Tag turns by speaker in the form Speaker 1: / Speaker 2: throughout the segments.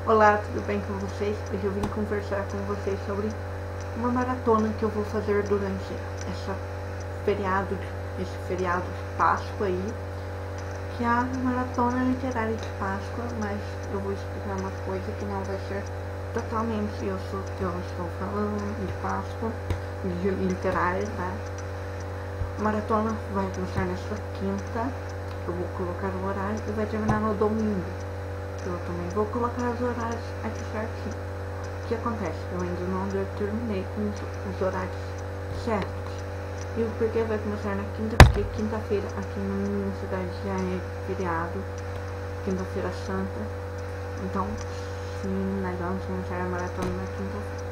Speaker 1: Olá, tudo bem com vocês? Hoje eu vim conversar com vocês sobre uma maratona que eu vou fazer durante esse feriado de Páscoa aí, que é a maratona literária de Páscoa, mas eu vou explicar uma coisa que não vai ser totalmente que eu estou falando de Páscoa, de literária, tá? A maratona vai começar nesta quinta, eu vou colocar o horário e vai terminar no domingo. Eu também vou colocar os horários aqui certinho. O que acontece? Eu ainda não terminei com os horários certos. E o porquê vai começar na quinta? Porque quinta-feira aqui na minha cidade já é feriado. Quinta-feira santa. Então, sim, nós vamos começar a maratona na quinta-feira.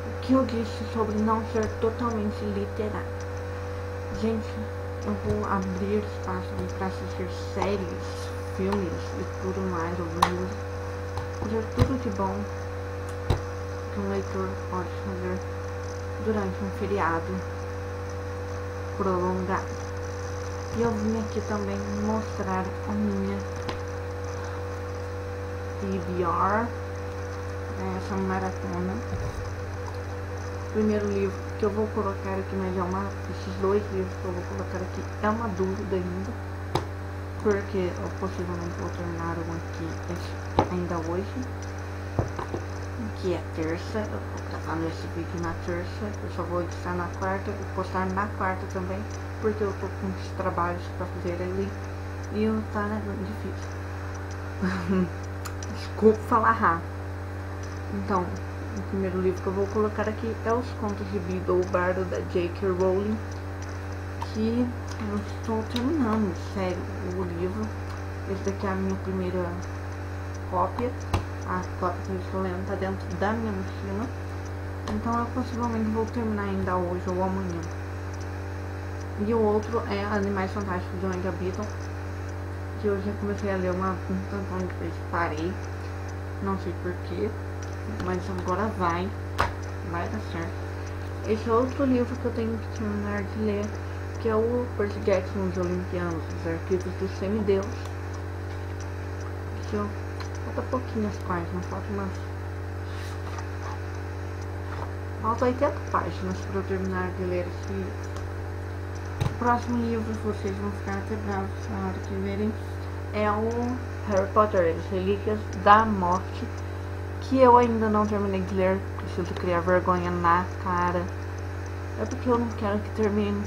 Speaker 1: O que eu disse sobre não ser totalmente literário? Gente, eu vou abrir espaço para assistir séries, filmes e tudo mais, ouvir fazer tudo de bom que um leitor pode fazer durante um feriado prolongado. E eu vim aqui também mostrar a minha TBR, essa maratona. O primeiro livro que eu vou colocar aqui, mas esses dois livros que eu vou colocar aqui é uma dúvida ainda, porque eu possivelmente vou terminar um aqui ainda hoje, que é terça. Eu vou gravar esse vídeo na terça, eu só vou editar na quarta e postar na quarta também, porque eu tô com uns trabalhos pra fazer ali e tá difícil. Desculpa falar rápido. Então, o primeiro livro que eu vou colocar aqui é Os Contos de Beedle Bardo, da J.K. Rowling, que eu estou terminando, sério, o livro. Esse daqui é a minha primeira cópia. A cópia que eu estou lendo está dentro da minha mochila. Então eu possivelmente vou terminar ainda hoje ou amanhã. E o outro é Animais Fantásticos de Onde Habitam, que eu já comecei a ler um tampão de vez, parei. Não sei porquê, mas agora vai dar certo. Esse é outro livro que eu tenho que terminar de ler, que é o Percy Jackson, Os Olimpianos, Os Arquivos do Semideus. Falta pouquinhas páginas, falta 80 páginas para eu terminar de ler esse livro. O próximo livro, vocês vão ficar até bravos na hora que verem, é o Harry Potter, As Relíquias da Morte, que eu ainda não terminei de ler. Preciso criar vergonha na cara. É porque eu não quero que termine.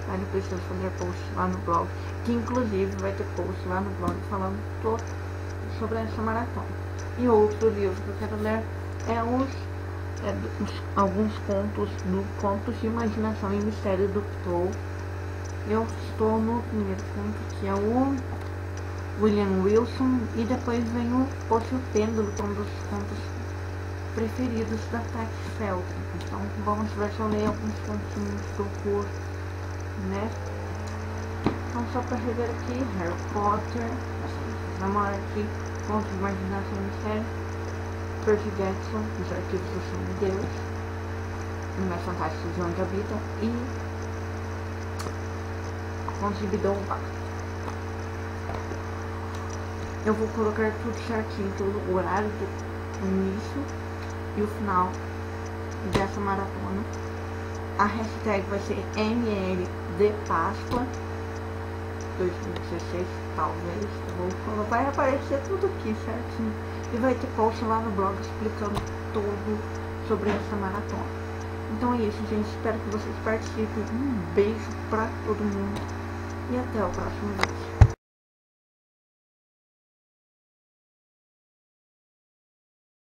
Speaker 1: Aí eu preciso fazer post lá no blog, que inclusive vai ter post lá no blog falando todo sobre essa maratona. E outro livro que eu quero ler é alguns contos de imaginação e mistério do Poe. Eu estou no primeiro conto, que é o William Wilson, e depois vem o Poço e o Pêndulo, que é um dos contos preferidos da Tati Felton. Então vamos ver se eu leio alguns contos do Poe, né? Então só para rever aqui, Harry Potter, aqui, Contos de Imaginação e Mistério, Percy Jackson, Os Arquivos do Semideus, Animais Fantásticos de Onde Habitam e Contos de Beedle Bardo. Eu vou colocar tudo certinho, todo o horário do início e o final dessa maratona. A hashtag vai ser ML de Páscoa 2016, talvez. Vai aparecer tudo aqui certinho. E vai ter post lá no blog explicando tudo sobre essa maratona. Então é isso, gente. Espero que vocês participem. Um beijo pra todo mundo. E até o próximo vídeo.